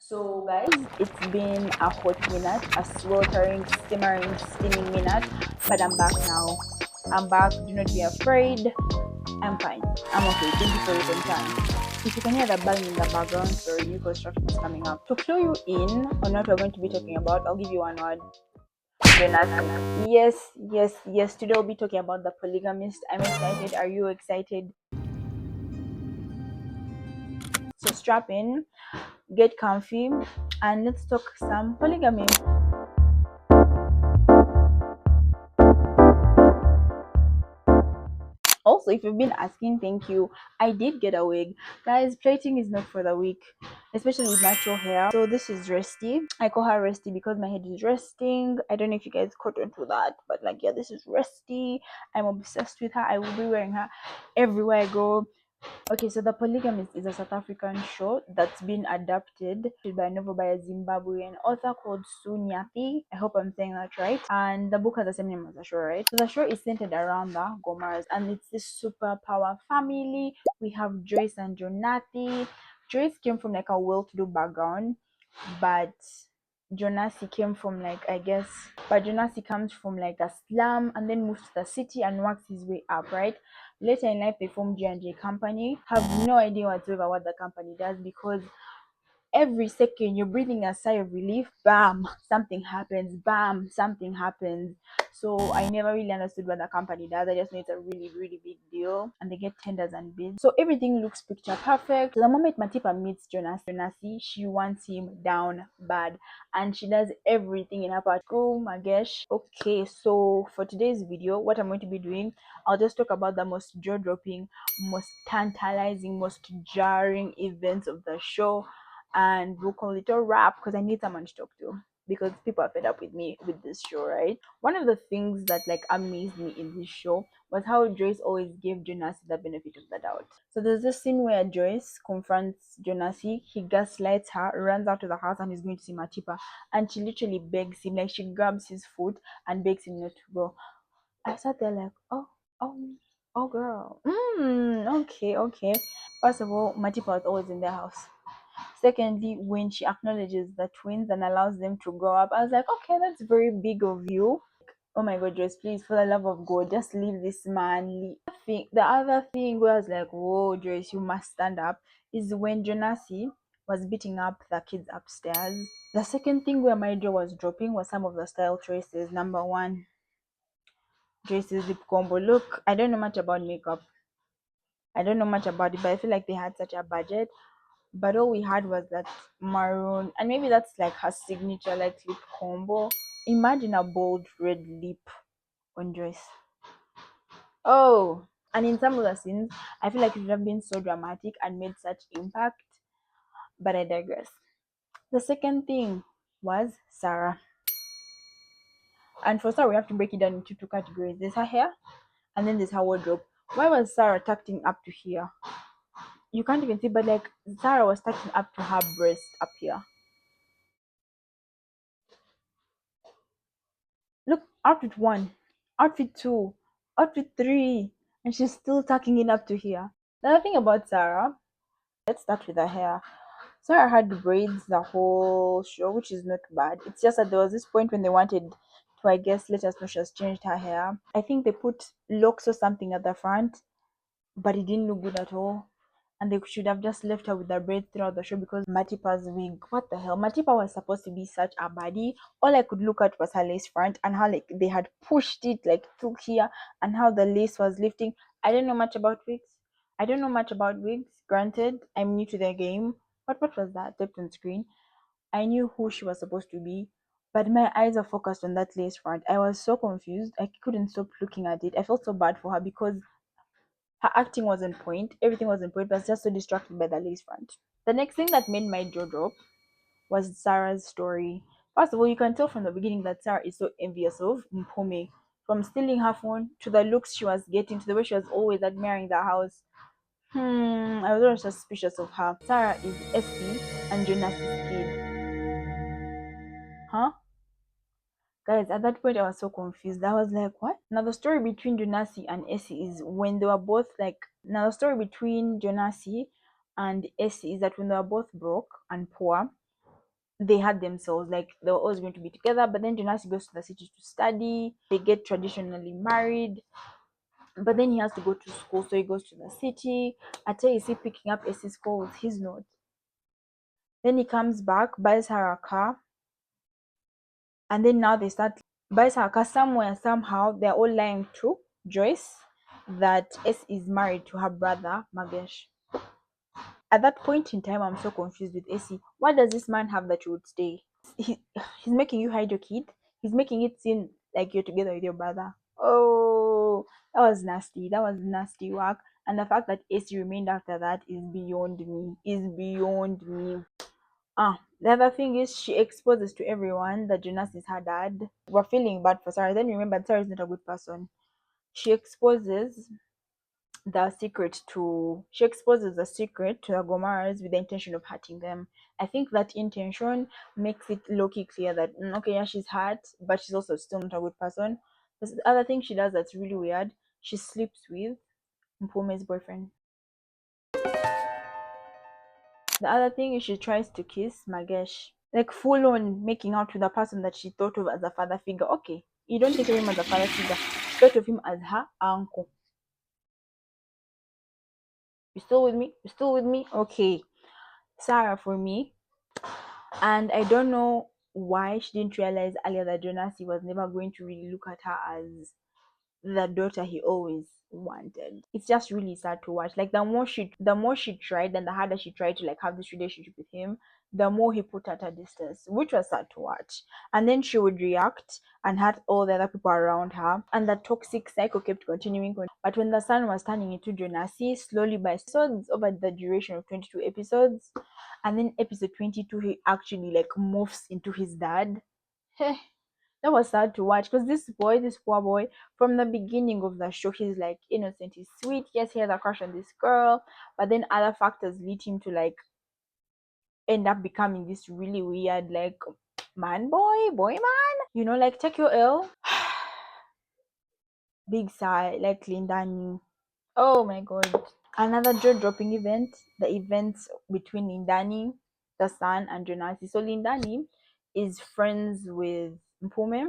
So, guys, it's been a hot minute, a sweltering, simmering, steaming minute, but I'm back now. I'm back. Do not be afraid. I'm fine. I'm okay. Thank you for your time. If you can hear the bang in the background, sorry, new construction is coming up. To clue you in on what we're going to be talking about, I'll give you one word. Jonasi. Yes. Today we'll be talking about the polygamist. I'm excited. Are you excited? So strap in, get comfy, and let's talk some polygamy. Also, if you've been asking, thank you. I did get a wig. Guys, plating is not for the weak, especially with natural hair. So this is Resty. I call her Resty because my head is resting. I don't know if you guys caught on to that, but like, yeah, this is Resty. I'm obsessed with her. I will be wearing her everywhere I go. Okay, so The Polygamist is a South African show that's been adapted by a novel by a Zimbabwean author called Sue Nyathi. I hope I'm saying that right. And the book has the same name as the show, right? So the show is centered around the Gomaras, and it's this superpower family. We have Joyce and Jonasi. Joyce came from like a well-to-do background, but Jonasi came from Jonasi comes from like a slum and then moves to the city and works his way up, right? Later in life, they formed J&J Company. Have no idea whatsoever what the company does because every second you're breathing a sigh of relief, bam, something happens, bam, something happens. So I never really understood what the company does. I just know it's a really, really big deal and they get tenders and bids. So everything looks picture perfect. So the moment Matipa meets Jonasi, she wants him down bad and she does everything in her part. Oh my gosh. Okay, so for today's video, what I'm going to be doing, I'll just talk about the most jaw-dropping, most tantalizing, most jarring events of the show, and we'll call it a wrap because I need someone to talk to because people are fed up with me with this show, right? One of the things that like amazed me in this show was how Joyce always gave Jonasi the benefit of the doubt. So there's this scene where Joyce confronts Jonasi, he gaslights her, runs out of the house and is going to see Matipa, and she literally begs him, like she grabs his foot and begs him not to go. I sat there like, oh, oh girl. Okay. First of all, Matipa was always in their house. Secondly, when she acknowledges the twins and allows them to grow up, I was like, okay, that's very big of you. Oh my god, Joyce, please, for the love of God, just leave this man. The other thing where I was like, whoa, Joyce, you must stand up, is when Jonasi was beating up the kids upstairs. The second thing where my jaw was dropping was some of the style choices. Number one, Joyce's lip combo. Look, I don't know much about makeup. I don't know much about it, but I feel like they had such a budget. But all we had was that maroon, and maybe that's like her signature like lip combo. Imagine a bold red lip on Joyce. Oh, and in some of the scenes, I feel like it would have been so dramatic and made such impact, but I digress. The second thing was Sarah. And for Sarah, we have to break it down into two categories. There's her hair, and then there's her wardrobe. Why was Sarah tucking up to here? You can't even see, but like Sarah was tucking up to her breast up here. Look, outfit one, outfit two, outfit three, and she's still tucking it up to here. The other thing about Sarah, let's start with her hair. Sarah had braids the whole show, which is not bad. It's just that there was this point when they wanted to, I guess, let us know she has changed her hair. I think they put locks or something at the front, but it didn't look good at all. And they should have just left her with the braids throughout the show because Matipa's wig. What the hell? Matipa was supposed to be such a baddie. All I could look at was her lace front and how like they had pushed it like through here and how the lace was lifting. I don't know much about wigs. Granted, I'm new to the game. But what was that? Tapped on screen. I knew who she was supposed to be, but my eyes are focused on that lace front. I was so confused. I couldn't stop looking at it. I felt so bad for her because her acting was on point, everything was on point, but I was just so distracted by the lace front. The next thing that made my jaw drop was Sarah's story. First of all, you can tell from the beginning that Sarah is so envious of Mpome. From stealing her phone to the looks she was getting to the way she was always admiring the house. I was always suspicious of her. Sarah is Essie and Jonas's kid. Huh? Guys, at that point I was so confused. I was like, what? Now the story between Jonasi and Essie is when they were both like now the story between Jonasi and Essie is that when they were both broke and poor, they had themselves, like they were always going to be together. But then Jonasi goes to the city to study. They get traditionally married, but then he has to go to school, so he goes to the city. Ate is he picking up Essie's call with his note. Then he comes back, buys her a car, and then now they start buys her a car. Somewhere, somehow, they're all lying to Joyce that S is married to her brother Magesh. At that point in time, I'm so confused with Essie. What does this man have that you would stay? He, he's making you hide your kid. He's making it seem like you're together with your brother. Oh, that was nasty. That was nasty work. And the fact that Essie remained after that is beyond me. Is beyond me. The other thing is she exposes to everyone that Jonas is her dad. We're feeling bad for Sarah. Then remember, Sarah is not a good person. She exposes she exposes the secret to the Gomaras with the intention of hurting them. I think that intention makes it low-key clear that okay, yeah, she's hurt, but she's also still not a good person. The other thing she does that's really weird, she sleeps with Mpume's boyfriend. The other thing is she tries to kiss Magesh. Like full on making out with the person that she thought of as a father figure. Okay, you don't think of him as a father figure. She thought of him as her uncle. You still with me? You still with me? Okay. Sarah for me. And I don't know why she didn't realize earlier that Jonasi was never going to really look at her as the daughter he always wanted. It's just really sad to watch. Like the more she tried and the harder she tried to like have this relationship with him, the more he put at a distance, which was sad to watch. And then she would react and hurt all the other people around her, and the toxic cycle kept continuing. But when the sun was turning into Jonasi, slowly by episodes over the duration of 22 episodes, and then episode 22 he actually like morphs into his dad. That was sad to watch because this poor boy, from the beginning of the show, he's like innocent, he's sweet. Yes, he has a crush on this girl, but then other factors lead him to like end up becoming this really weird, like boy man. Like take your L. Big sigh, like Lindani. Oh my god. Another jaw dropping event, the events between Lindani, the son, and Jonasi. So Lindani is friends with Mpume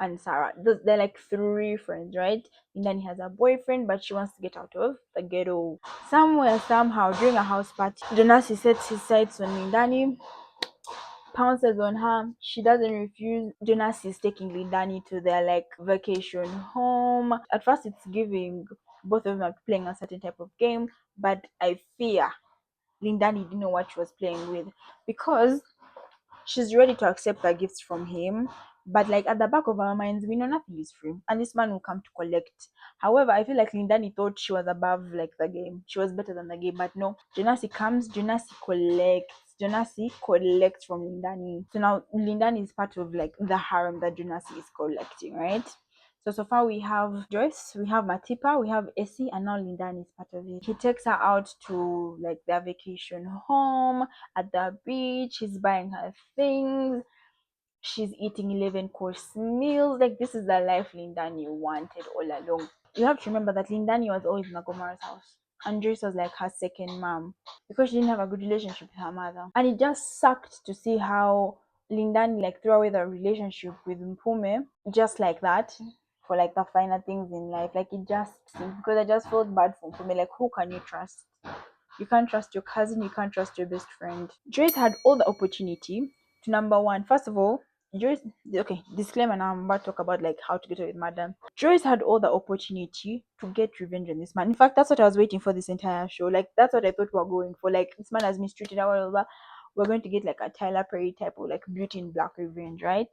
and Sarah. They're like three friends, right? Lindani has a boyfriend, but she wants to get out of the ghetto. Somewhere, somehow, during a house party, Jonasi sets his sights on Lindani, pounces on her. She doesn't refuse. Jonas is taking Lindani to their like vacation home. At first, it's giving both of them are playing a certain type of game, but I fear Lindani didn't know what she was playing with because she's ready to accept the gifts from him. But like at the back of our minds, we know nothing is free, and this man will come to collect. However, I feel like Lindani thought she was above like the game. She was better than the game, but no. Jonasi comes, Jonasi collects. Jonasi collects from Lindani. So now Lindani is part of like the harem that Jonasi is collecting, right? So far we have Joyce, we have Matipa, we have Essie, and now Lindani is part of it. He takes her out to like their vacation home at the beach. He's buying her things. She's eating 11-course meals. Like this is the life Lindani wanted all along. You have to remember that Lindani was always in Nagomara's house. And Joyce was like her second mom because she didn't have a good relationship with her mother. And it just sucked to see how Lindani like threw away the relationship with Mpume just like that for like the finer things in life. Like it just because I just felt bad for Mpume. Like who can you trust? You can't trust your cousin, you can't trust your best friend. Joyce had all the opportunity to number one. First of all, Joyce, okay, disclaimer now, I'm about to talk about like how to get away with madam. Joyce had all the opportunity to get revenge on this man. In fact, that's what I was waiting for this entire show. Like that's what I thought we were going for. Like this man has mistreated her, blah, blah, blah. We're going to get like a Tyler Perry type of like Beauty in Black revenge, right?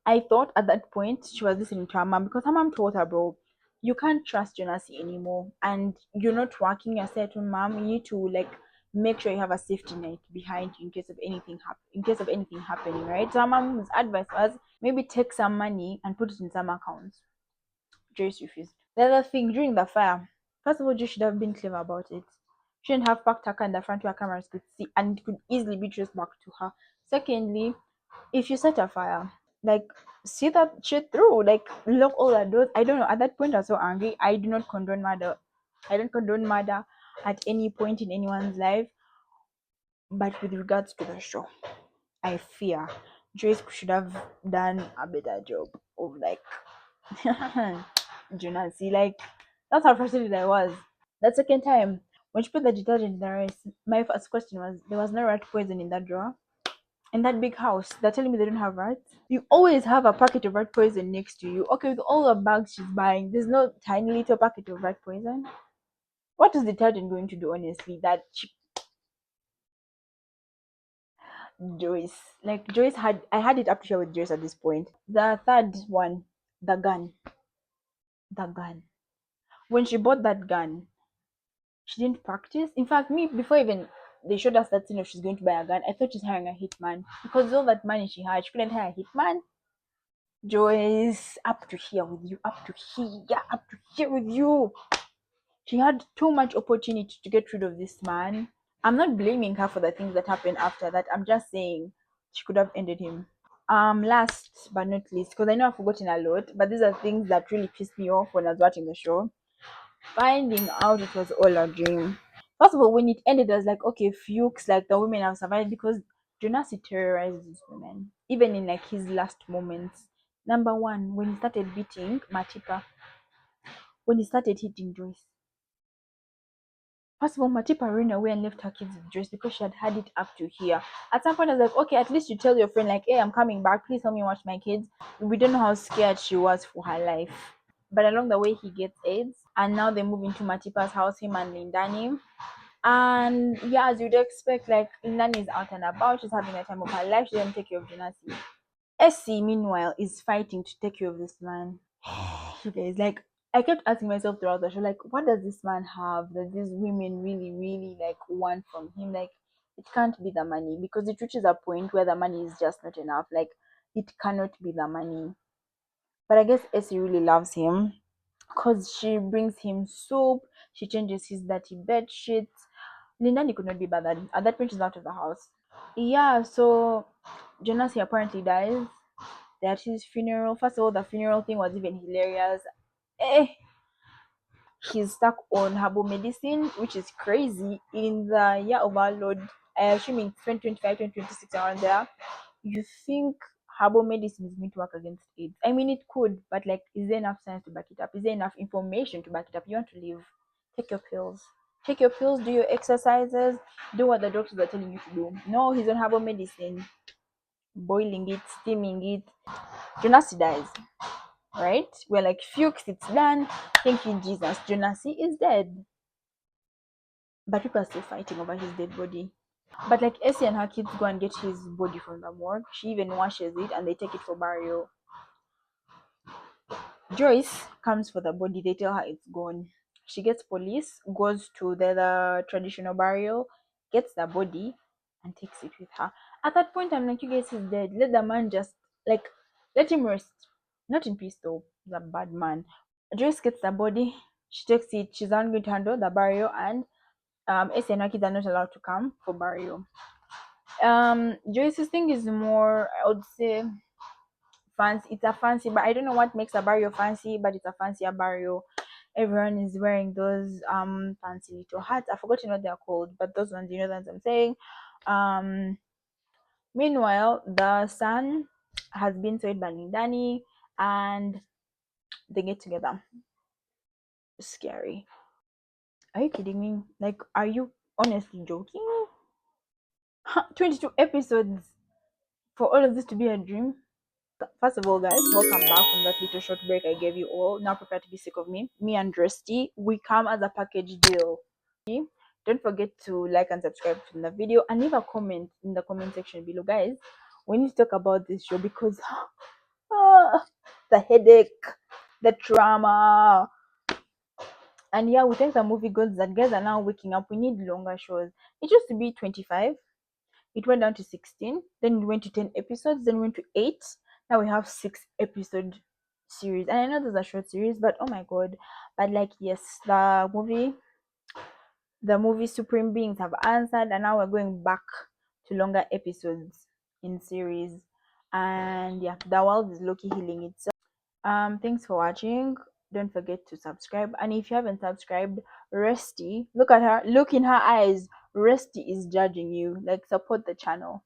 I thought at that point she was listening to her mom because her mom told her, bro, you can't trust Jonasi anymore, and you're not working. You're certain mom. You need to like make sure you have a safety net behind you in case of anything happening, right? So her mom's advice was maybe take some money and put it in some accounts. Joyce refused. The other thing during the fire, first of all, Joyce should have been clever about it. She shouldn't have parked her car in the front where cameras could see and it could easily be traced back to her. Secondly, if you set a fire, like see that shit through, like lock all the doors. I don't know. At that point, I was so angry. I do not condone murder. I don't condone murder at any point in anyone's life. But with regards to the show, I fear Joyce should have done a better job of like Jonasi. Like that's how frustrated I was. That second time when she put the detergent in the rice, my first question was there was no rat poison in that drawer. In that big house, they're telling me they don't have rats. You always have a packet of rat poison next to you. Okay, with all the bags she's buying, there's no tiny little packet of rat poison. What is detergent going to do, honestly? That cheap Joyce. Like Joyce had I had it up to here with Joyce at this point. The third one, the gun. The gun. When she bought that gun, she didn't practice. In fact, me before even they showed us that scene of she's going to buy a gun, I thought she's hiring a hitman. Because all that money she had, she couldn't hire a hitman. Joyce, up to here with you, up to here, up to here with you. She had too much opportunity to get rid of this man. I'm not blaming her for the things that happened after that. I'm just saying she could have ended him. Last but not least, because I know I've forgotten a lot, but these are things that really pissed me off when I was watching the show. Finding out it was all a dream. First of all, when it ended, I was like, okay, Fuchs, like the women have survived because Jonasi terrorizes women, even in like his last moments. Number one, when he started beating Matipa, when he started hitting Joyce. First of all, Matipa ran away and left her kids with Joyce because she had it up to here. At some point, I was like, okay, at least you tell your friend, like, hey, I'm coming back. Please help me watch my kids. We don't know how scared she was for her life. But along the way, he gets AIDS. And now they move into Matipa's house, him and Lindani. And yeah, as you'd expect, like Lindani is out and about. She's having the time of her life. She doesn't take care of Jonasi. Essie, meanwhile, is fighting to take care of this man. You guys, like, I kept asking myself throughout the show, like, what does this man have that these women really, really like want from him? Like, it can't be the money because it reaches a point where the money is just not enough. Like, it cannot be the money. But I guess Essie really loves him because she brings him soup, she changes his dirty bed sheets. Lindani could not be bothered. At that point, she's out of the house. Yeah, so Jonasi apparently dies. They're at his funeral. First of all, the funeral thing was even hilarious. Eh, he's stuck on herbal medicine, which is crazy. In the year of our Lord, I assume in 2025, 2026, around there, you think herbal medicine is going to work against AIDS? I mean, it could, but like, is there enough science to back it up? Is there enough information to back it up? You want to live? Take your pills. Take your pills, do your exercises, do what the doctors are telling you to do. No, he's on herbal medicine, boiling it, steaming it. Jonasi dies, right? We're like, Fuchs, it's done. Thank you, Jesus. Jonasi is dead. But people are still fighting over his dead body. But like Essie and her kids go and get his body from the morgue. She even washes it and they take it for burial. Joyce comes for the body. They tell her it's gone. She gets police, goes to the traditional burial, gets the body, and takes it with her. At that point, I'm like, you guys, he's dead. Let the man just like let him rest. Not in peace though. He's a bad man. Joyce gets the body. She takes it. She's not going to handle the burial, and Essie and her kids are not allowed to come for burial. Joyce's thing is more, I would say, fancy. It's a fancy, but I don't know what makes a burial fancy, but it's a fancier burial. Everyone is wearing those fancy little hats. I've forgotten what they're called, but those ones, you know, that I'm saying. Um, Meanwhile, the son has been sold by Lindani, and they get together. Scary. Are you kidding me? Like, are you honestly joking? 22 episodes for all of this to be a dream? First of all, guys, welcome back from that little short break I gave you all. Now prepare to be sick of me. Me and Rusty, we come as a package deal. Don't forget to like and subscribe to the video and leave a comment in the comment section below, guys. We need to talk about this show because the headache, the trauma, and yeah, we thank the movie gods that guys are now waking up. We need longer shows. It used to be 25. It went down to 16, then it went to 10 episodes, then went to 8. Now we have 6 episode series. And I know there's a short series, but oh my god. But like, yes, the movie Supreme Beings have answered, and now we're going back to longer episodes in series. And yeah, the world is low-key healing itself. Thanks for watching. Don't forget to subscribe. And if you haven't subscribed, Rusty, look at her, look in her eyes. Rusty is judging you. Like, support the channel.